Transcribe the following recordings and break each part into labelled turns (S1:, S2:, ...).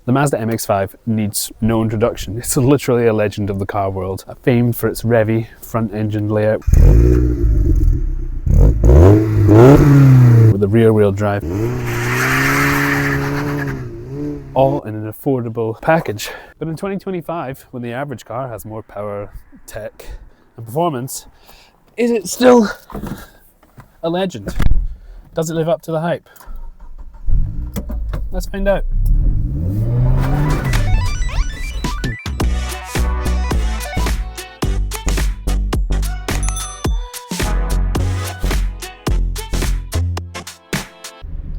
S1: The Mazda MX-5 needs no introduction. It's literally a legend of the car world, famed for its revvy front-engine layout with the rear-wheel drive, all in an affordable package. But in 2025, when the average car has more power, tech, and performance, is it still a legend? Does it live up to the hype? Let's find out.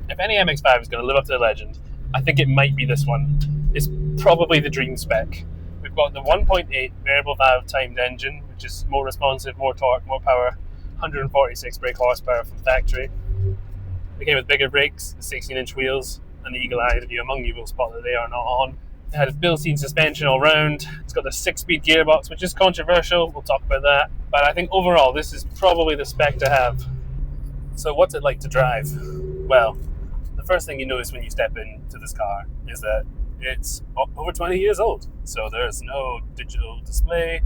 S1: If any MX-5 is going to live up to the legend, I think it might be this one. It's probably the dream spec. We've got the 1.8 variable valve timed engine, which is more responsive, more torque, more power, 146 brake horsepower from factory. It came with bigger brakes, 16-inch wheels, and the eagle-eyed view among you will spot that they are not on. It had a built-in suspension all round. It's got the 6-speed gearbox, which is controversial. We'll talk about that. But I think overall, this is probably the spec to have. So what's it like to drive? Well, the first thing you notice when you step into this car is that it's over 20 years old. So there's no digital display.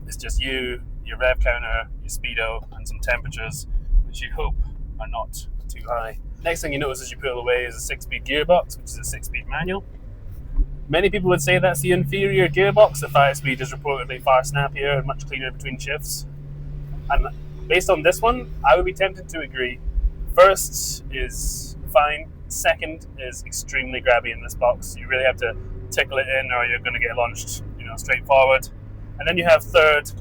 S1: It's just you, your rev counter, your speedo, and some temperatures, which you hope are not too high. Next thing you notice as you pull away is a 6-speed gearbox, which is a 6-speed manual. Many people would say that's the inferior gearbox. The 5-speed is reportedly far snappier and much cleaner between shifts. And based on this one, I would be tempted to agree. First is fine. Second is extremely grabby in this box. You really have to tickle it in or you're going to get launched, straight forward. And then you have third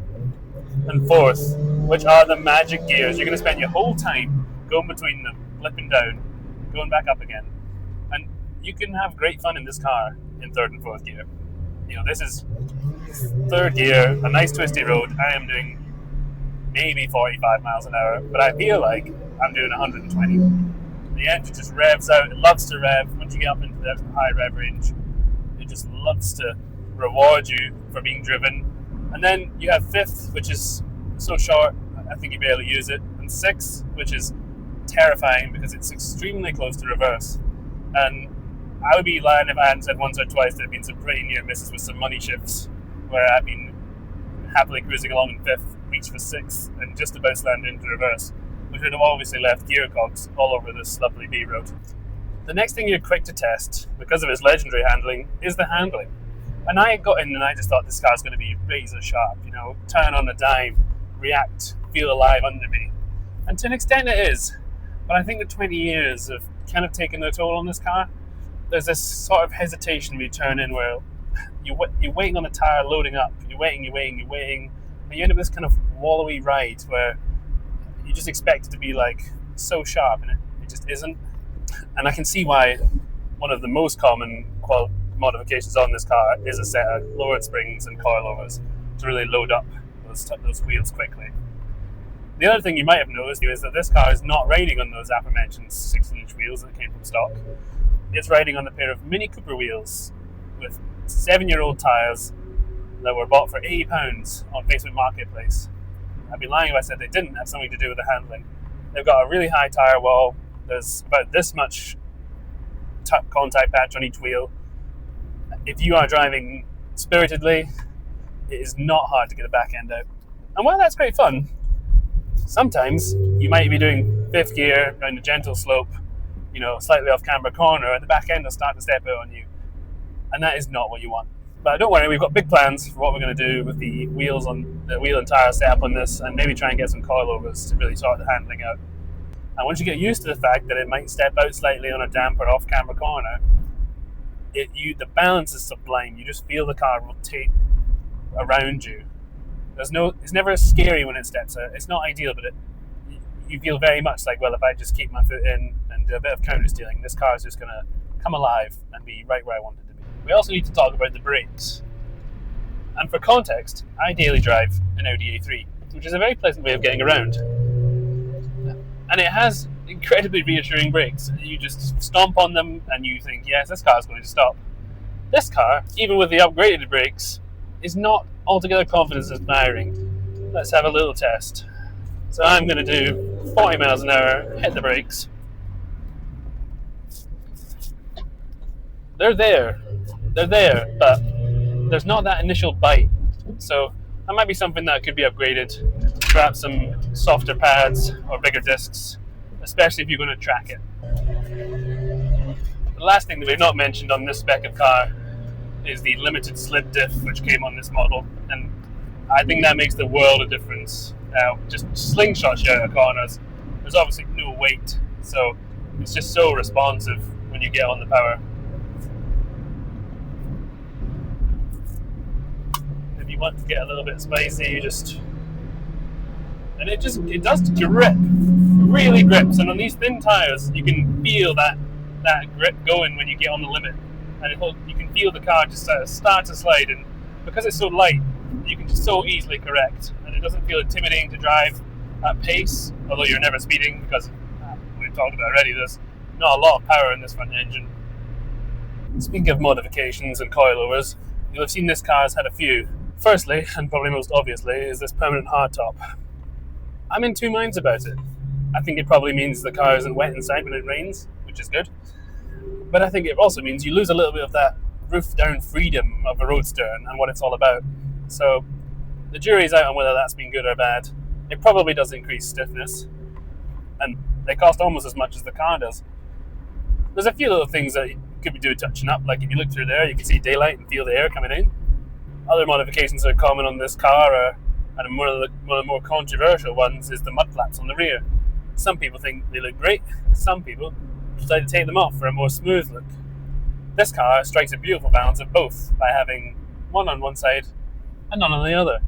S1: and fourth, which are the magic gears. You're going to spend your whole time going between them, flipping down, going back up again. And you can have great fun in this car in third and fourth gear. This is third gear, a nice twisty road. I am doing maybe 45 miles an hour, but I feel like I'm doing 120. The engine just revs out. It loves to rev. Once you get up into the high rev range, it just loves to reward you for being driven. And then you have fifth, which is so short, I think you barely use it. And sixth, which is terrifying because it's extremely close to reverse. And I would be lying if I hadn't said once or twice there have been some pretty near misses with some money shifts where I've been happily cruising along in fifth, reached for sixth, and just about slammed into reverse, which would have obviously left gear cogs all over this lovely B road. The next thing you're quick to test, because of its legendary handling, is the handling. And I got in and I just thought this car's going to be razor sharp, turn on a dime, react, feel alive under me. And to an extent it is. But I think the 20 years have kind of taken their toll on this car. There's this sort of hesitation when you turn in where you're waiting on the tyre loading up. You're waiting, and you end up with this kind of wallowy ride where you just expect it to be like so sharp, and it just isn't. And I can see why one of the most common modifications on this car is a set of lowered springs and coilovers to really load up those wheels quickly. The other thing you might have noticed is that this car is not riding on those aforementioned 16-inch wheels that came from stock. It's riding on a pair of Mini Cooper wheels with 7-year-old tyres that were bought for £80 on Facebook Marketplace. I'd be lying if I said they didn't have something to do with the handling. They've got a really high tyre wall. There's about this much contact patch on each wheel. If you are driving spiritedly, it is not hard to get the back end out. And while that's great fun, sometimes you might be doing fifth gear around a gentle slope, slightly off camber corner, and the back end will start to step out on you. And that is not what you want. But don't worry, we've got big plans for what we're going to do with the wheel and tyre setup on this, and maybe try and get some coilovers to really sort the handling out. And once you get used to the fact that it might step out slightly on a damp or off camber corner, the balance is sublime. You just feel the car rotate around you. It's never scary when it steps out. It's not ideal, but you feel very much like, well, if I just keep my foot in and do a bit of counter steering, this car is just going to come alive and be right where I want it to be. We also need to talk about the brakes. And for context, I daily drive an Audi A3, which is a very pleasant way of getting around. And it has incredibly reassuring brakes. You just stomp on them and you think, yes, this car is going to stop. This car, even with the upgraded brakes, is not altogether confidence-inspiring. Let's have a little test. So I'm going to do 40 miles an hour, hit the brakes. They're there. they're there, but there's not that initial bite. So that might be something that could be upgraded. Perhaps some softer pads or bigger discs, especially if you're going to track it. The last thing that we've not mentioned on this spec of car is the limited slip diff which came on this model, and I think that makes the world of difference. Just slingshots you out of corners. There's obviously no weight, so it's just so responsive when you get on the power. If you want to get a little bit spicy, you just... And it does grip. It really grips, and on these thin tyres you can feel that grip going when you get on the limit, and you can feel the car just start to slide, and because it's so light you can just so easily correct, and it doesn't feel intimidating to drive at pace, although you're never speeding because we've talked about already, there's not a lot of power in this front engine. Speaking of modifications and coilovers, you'll have seen this car has had a few. Firstly, and probably most obviously, is this permanent hardtop. I'm in two minds about it. I think it probably means the car isn't wet inside when it rains, which is good. But I think it also means you lose a little bit of that roof-down freedom of a Roadster and what it's all about. So the jury's out on whether that's been good or bad. It probably does increase stiffness, and they cost almost as much as the car does. There's a few little things that you could be doing touching up, like if you look through there, you can see daylight and feel the air coming in. Other modifications that are common on this car and one of the more controversial ones is the mud flaps on the rear. Some people think they look great, some people decide to take them off for a more smooth look. This car strikes a beautiful balance of both by having one on one side and none on the other.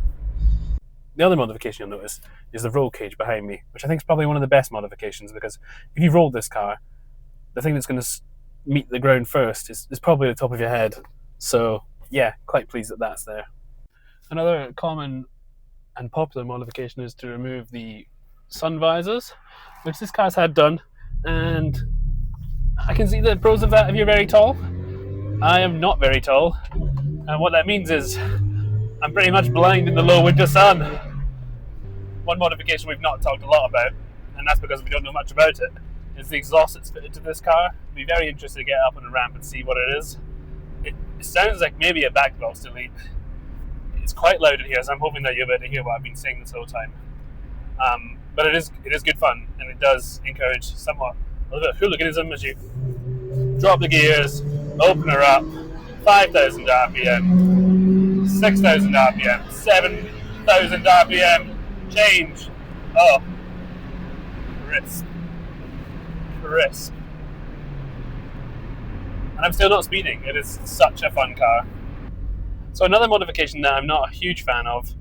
S1: The other modification you'll notice is the roll cage behind me, which I think is probably one of the best modifications, because if you roll this car, the thing that's going to meet the ground first is probably the top of your head. So yeah, quite pleased that that's there. Another common and popular modification is to remove the sun visors, which this car's had done, and I can see the pros of that if you're very tall. I am not very tall, and what that means is I'm pretty much blind in the low winter sun. One modification we've not talked a lot about, and that's because we don't know much about it, is the exhaust that's fitted to this car. I'd be very interested to get up on a ramp and see what it is. It sounds like maybe a back exhaust delete. It's quite loud in here, so I'm hoping that you'll be able to hear what I've been saying this whole time. But it is good fun, and it does encourage somewhat a little bit of hooliganism as you drop the gears, open her up, 5,000 RPM, 6,000 RPM, 7,000 RPM, change. Oh, crisp. And I'm still not speeding. It is such a fun car. So another modification that I'm not a huge fan of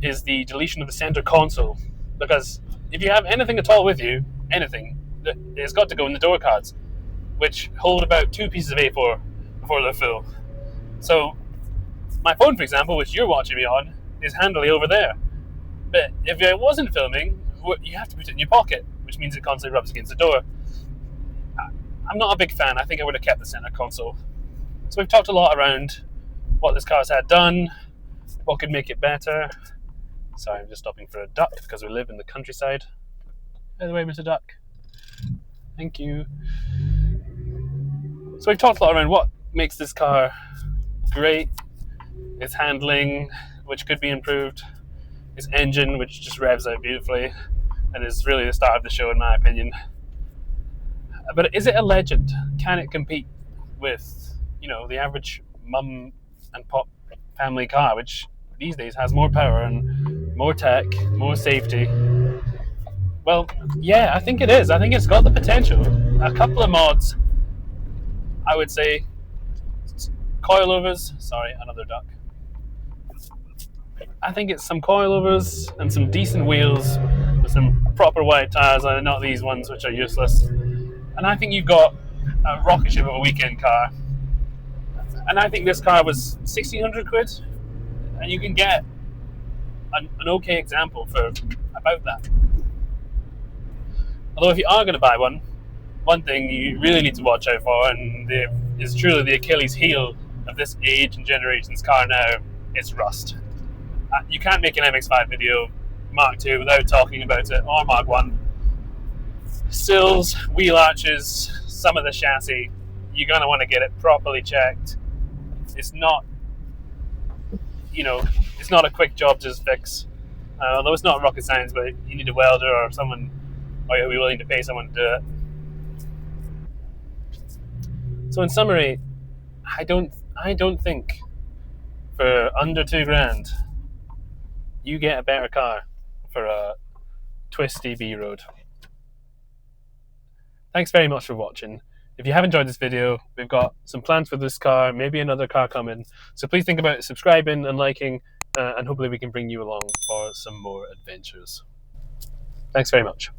S1: is the deletion of the center console, because if you have anything at all with you, it's got to go in the door cards, which hold about 2 pieces of A4 before they're full. So my phone, for example, which you're watching me on, is handily over there. But if it wasn't filming, you have to put it in your pocket, which means it constantly rubs against the door. I'm not a big fan. I think I would have kept the center console. So we've talked a lot around what this car's had done, what could make it better. Sorry, I'm just stopping for a duck because we live in the countryside. By the way, Mr. Duck. Thank you. So we've talked a lot around what makes this car great, its handling, which could be improved, its engine, which just revs out beautifully and is really the star of the show in my opinion. But is it a legend? Can it compete with, the average mum and pop family car, which these days has more power and more tech, more safety? Well, yeah, I think it is. I think it's got the potential. A couple of mods, I would say. Coilovers. Sorry, another duck. I think it's some coilovers and some decent wheels with some proper wide tires, and not these ones which are useless. And I think you've got a rocket ship of a weekend car. And I think this car was 1,600 quid, and you can get an okay example for about that. Although if you are going to buy one thing you really need to watch out for, and is truly the Achilles heel of this age and generation's car now, is rust. You can't make an MX-5 video Mark II without talking about it, or Mark I. Sills, wheel arches, some of the chassis, you're going to want to get it properly checked. It's not, it's not a quick job to just fix. Although it's not rocket science, but you need a welder or someone, or you'll be willing to pay someone to do it. So in summary, I don't think for under £2,000 you get a better car for a twisty B road. Thanks very much for watching. If you have enjoyed this video, we've got some plans for this car, maybe another car coming. So please think about subscribing and liking, and hopefully we can bring you along for some more adventures. Thanks very much.